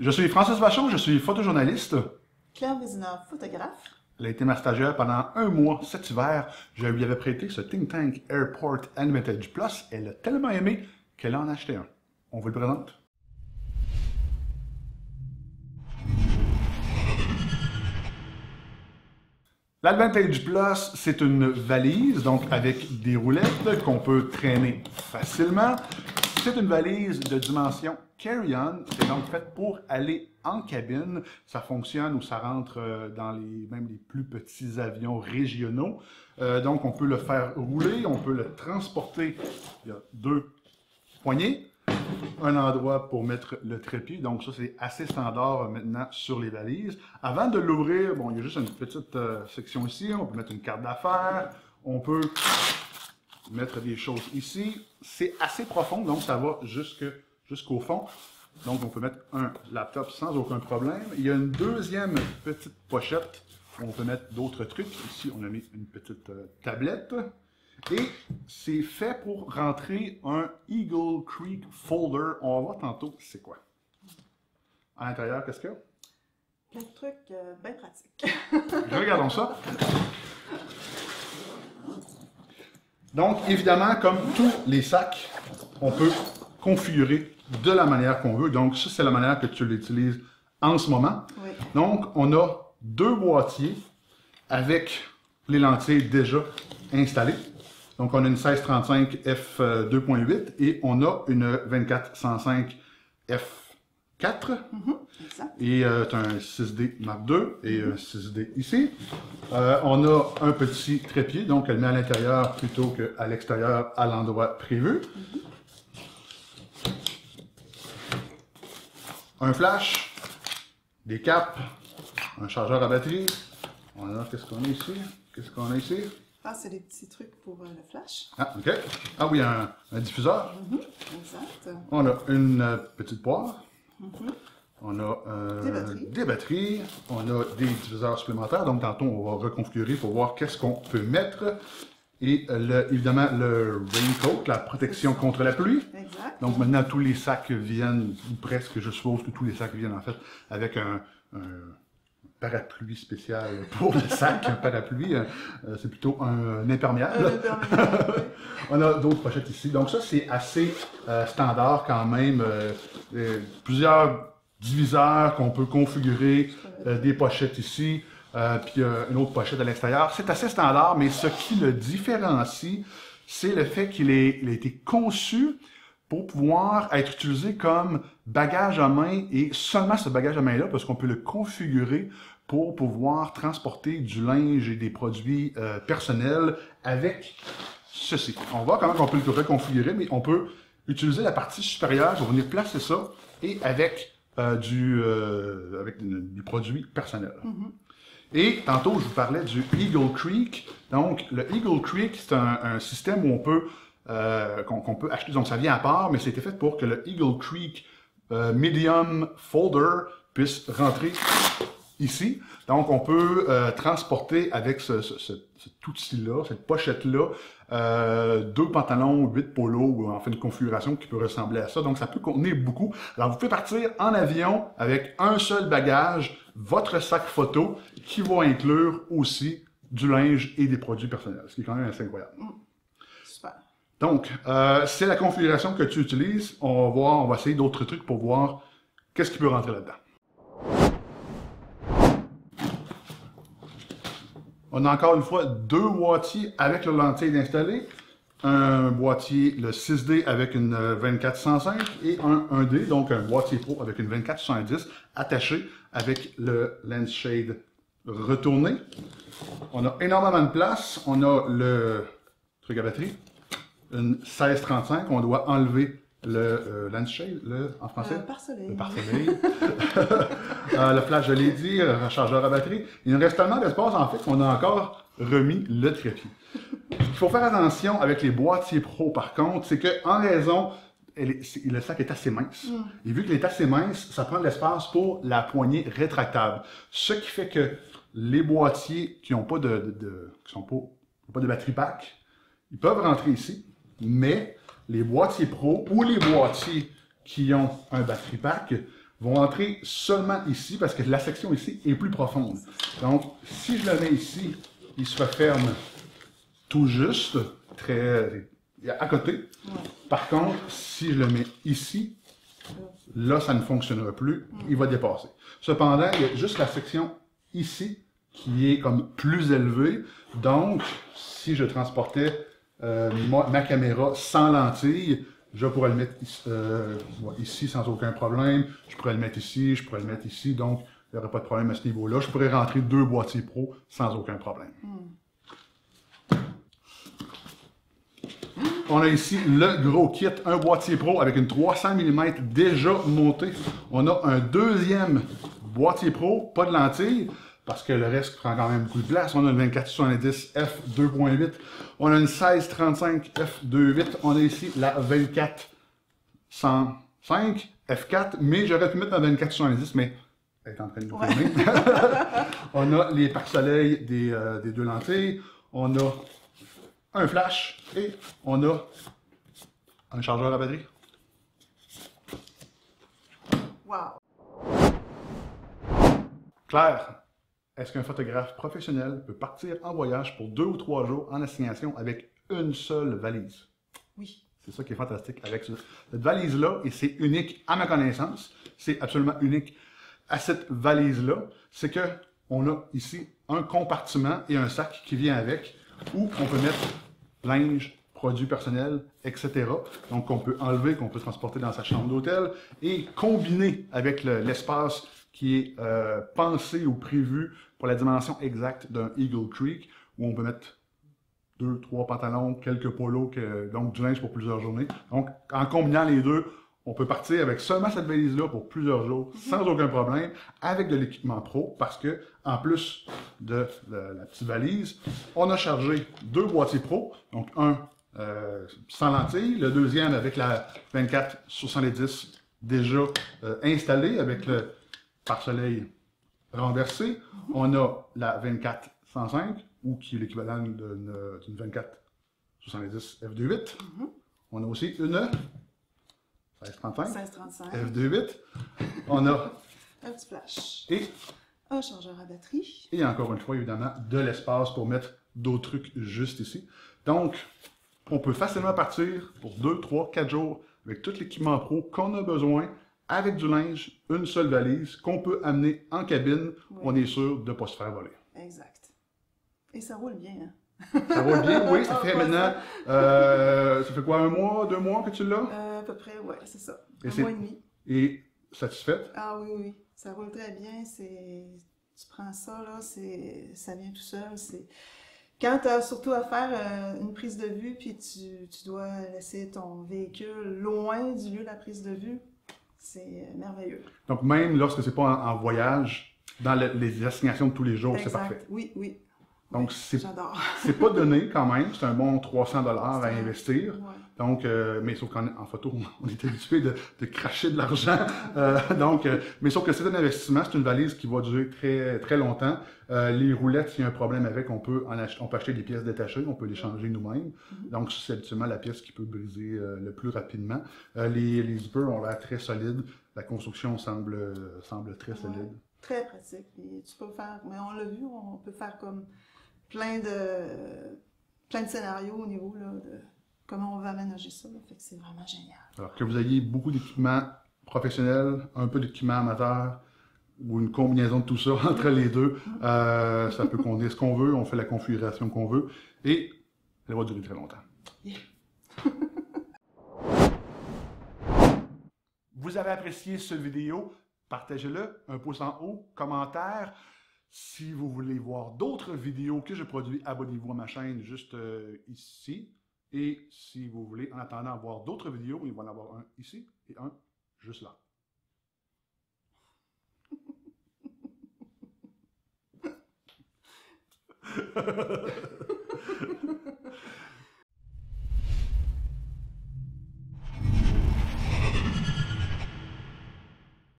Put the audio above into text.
Je suis Francis Vachon, je suis photojournaliste. Claire Vézina, photographe. Elle a été ma stagiaire pendant un mois cet hiver. Je lui avais prêté ce Think Tank Airport Advantage Plus. Elle a tellement aimé qu'elle en a acheté un. On vous le présente. L'Advantage Plus, c'est une valise, donc avec des roulettes qu'on peut traîner facilement. C'est une valise de dimension carry-on, c'est donc fait pour aller en cabine. Ça fonctionne ou ça rentre dans même les plus petits avions régionaux. Donc on peut le faire rouler, on peut le transporter. Il y a deux poignées, un endroit pour mettre le trépied. Donc ça c'est assez standard maintenant sur les valises. Avant de l'ouvrir, bon, il y a juste une petite section ici. On peut mettre une carte d'affaires, on peut mettre des choses ici. C'est assez profond, donc ça va jusqu'au fond. Donc on peut mettre un laptop sans aucun problème. Il y a une deuxième petite pochette où on peut mettre d'autres trucs. Ici, on a mis une petite tablette. Et c'est fait pour rentrer un Eagle Creek Folder. On va voir tantôt c'est quoi. À l'intérieur, qu'est-ce qu'il y a? Plein de trucs bien pratiques. Regardons ça. Donc, évidemment, comme tous les sacs, on peut configurer de la manière qu'on veut. Donc, ça, c'est la manière que tu l'utilises en ce moment. Oui. Donc, on a deux boîtiers avec les lentilles déjà installées. Donc, on a une 1635 f2.8 et on a une 24-105 f4. Exact. Et tu as un 6D Mark II et un 6D ici. On a un petit trépied, donc elle met à l'intérieur plutôt qu'à l'extérieur à l'endroit prévu. Un flash, des capes, un chargeur à batterie. On a, qu'est-ce qu'on a ici? Qu'est-ce qu'on a ici? Ah, c'est des petits trucs pour le flash. Ah, OK. Ah oui, un diffuseur. Exact. On a une petite poire. On a Des batteries. On a des diffuseurs supplémentaires. Donc, tantôt, on va reconfigurer pour voir qu'est-ce qu'on peut mettre. Et évidemment, le raincoat, la protection contre la pluie. Exact. Donc, maintenant, tous les sacs viennent, ou presque, je suppose que tous les sacs viennent, en fait, avec un parapluie spécial pour le sac. Un parapluie, c'est plutôt un imperméable. On a d'autres pochettes ici. Donc, ça, c'est assez standard quand même. Plusieurs diviseurs qu'on peut configurer, des pochettes ici, puis une autre pochette à l'extérieur. C'est assez standard, mais ce qui le différencie, c'est le fait qu'il a été conçu pour pouvoir être utilisé comme bagage à main et seulement ce bagage à main-là, parce qu'on peut le configurer pour pouvoir transporter du linge et des produits personnels avec ceci. On va voir comment on peut le reconfigurer, mais on peut utiliser la partie supérieure pour venir placer ça et avec des produits personnels. Et tantôt, je vous parlais du Eagle Creek. Donc, le Eagle Creek, c'est un système où on peut qu'on peut acheter. Donc, ça vient à part, mais c'était fait pour que le Eagle Creek Medium Folder puisse rentrer ici. Donc, on peut transporter avec cet outil-là, cette pochette-là, 2 pantalons, 8 polos, ou en fait une configuration qui peut ressembler à ça. Donc, ça peut contenir beaucoup. Alors, vous pouvez partir en avion avec un seul bagage, votre sac photo, qui va inclure aussi du linge et des produits personnels, ce qui est quand même assez incroyable. Super. Donc, c'est la configuration que tu utilises. On va essayer d'autres trucs pour voir qu'est-ce qui peut rentrer là-dedans. On a encore une fois deux boîtiers avec le lentille installé. Un boîtier, le 6D avec une 24-105 et un 1D, donc un boîtier pro avec une 24-70 attaché avec le lens shade retourné. On a énormément de place. On a le truc à batterie, une 1635. On doit enlever le lens shade, en français? Pare-soleil. Le pare-soleil. Le flash, je l'ai dit, le chargeur à batterie. Il nous reste tellement d'espace, en fait, qu'on a encore remis le trépied. Ce qu'il faut faire attention avec les boîtiers pro, par contre, c'est qu'en raison, le sac est assez mince. Et vu qu'il est assez mince, ça prend de l'espace pour la poignée rétractable. Ce qui fait que les boîtiers qui n'ont pas pas de batterie pack, ils peuvent rentrer ici, mais les boîtiers pro ou les boîtiers qui ont un batterie pack vont entrer seulement ici parce que la section ici est plus profonde. Donc, si je le mets ici, il se referme tout juste, à côté. Ouais. Par contre, si je le mets ici, là, ça ne fonctionnera plus, il va dépasser. Cependant, il y a juste la section ici qui est comme plus élevée. Donc, si je transportais ma caméra sans lentille, je pourrais le mettre ici sans aucun problème. Je pourrais le mettre ici, je pourrais le mettre ici. Donc, il n'y aurait pas de problème à ce niveau-là. Je pourrais rentrer 2 boîtiers pro sans aucun problème. On a ici le gros kit, un boîtier pro avec une 300 mm déjà montée. On a un deuxième boîtier pro, pas de lentille, parce que le reste prend quand même beaucoup de place. On a une 24-70 f2.8, on a une 16-35 f2.8, on a ici la 24-105 f4, mais j'aurais pu mettre la 24-70, mais elle est en train de nous filmer. On a les pare-soleil des 2 lentilles, on a un flash et on a un chargeur à batterie. Wow! Claire, est-ce qu'un photographe professionnel peut partir en voyage pour 2 ou 3 jours en assignation avec une seule valise? Oui. C'est ça qui est fantastique avec cette valise-là, et c'est unique à ma connaissance, c'est absolument unique à cette valise-là, c'est que on a ici un compartiment et un sac qui vient avec, où on peut mettre linge, produits personnels, etc. Donc, qu'on peut enlever, qu'on peut transporter dans sa chambre d'hôtel et combiner avec l'espace qui est pensé ou prévu pour la dimension exacte d'un Eagle Creek, où on peut mettre 2, 3 pantalons, quelques polos, donc du linge pour plusieurs journées. Donc, en combinant les deux, on peut partir avec seulement cette valise-là pour plusieurs jours, sans aucun problème, avec de l'équipement pro, parce que, en plus de la petite valise, on a chargé 2 boîtiers pro, donc un sans lentille, le deuxième avec la 24-70 déjà installée, avec le pare-soleil renversé. On a la 24-105, ou qui est l'équivalent d'une 24-70 f2.8. On a aussi une 1635 f2.8. On a un petit flash. Et un chargeur à batterie. Et encore une fois, évidemment, de l'espace pour mettre d'autres trucs juste ici. Donc, on peut facilement partir pour 2, 3, 4 jours avec tout l'équipement pro qu'on a besoin, avec du linge, une seule valise, qu'on peut amener en cabine. Oui. On est sûr de ne pas se faire voler. Exact. Et ça roule bien, hein? Ça roule bien, oui. Ça fait maintenant, ça fait quoi, 1 mois, 2 mois que tu l'as? À peu près, oui, c'est ça. Et 1 mois et demi. Et satisfaite? Ah oui, oui. Ça roule très bien. Tu prends ça, là, ça vient tout seul. Quand tu as surtout à faire une prise de vue, puis tu dois laisser ton véhicule loin du lieu de la prise de vue, c'est merveilleux. Donc, même lorsque c'est pas en voyage, dans les assignations de tous les jours, c'est parfait. Oui, oui. Donc, j'adore. C'est pas donné quand même, c'est un bon 300 $ à investir. Ouais. Donc, mais sauf qu'en photo, on est habitué de cracher de l'argent. Mais sauf que c'est un investissement, c'est une valise qui va durer très, très longtemps. Les roulettes, s'il y a un problème avec, on peut acheter des pièces détachées, on peut les changer nous-mêmes. Donc, c'est habituellement la pièce qui peut briser le plus rapidement. Les zippers ont l'air très solides. La construction semble très solide. Très pratique. Puis tu peux faire, mais on l'a vu, on peut faire comme plein de scénarios au niveau là, de comment on va aménager ça. Là. Fait que c'est vraiment génial. Alors que vous ayez beaucoup d'équipements professionnels, un peu d'équipements amateurs, ou une combinaison de tout ça entre les deux, ça peut contenir ce qu'on veut, on fait la configuration qu'on veut, et elle va durer très longtemps. Yeah. Vous avez apprécié cette vidéo? Partagez-le, un pouce en haut, commentaire. Si vous voulez voir d'autres vidéos que je produis, abonnez-vous à ma chaîne juste ici. Et si vous voulez, en attendant, voir d'autres vidéos, il va y en avoir un ici et un juste là.